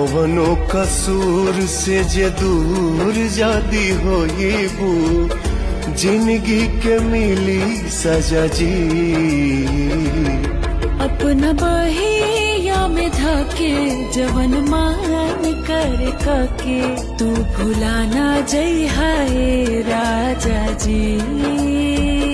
कवनो कसूर से जे दूर जादी होइबू जिंदगी के मिली सजा जी। अपना बहिया में धके जवन मान कर के तू भुलाना जई हाय राजा जी।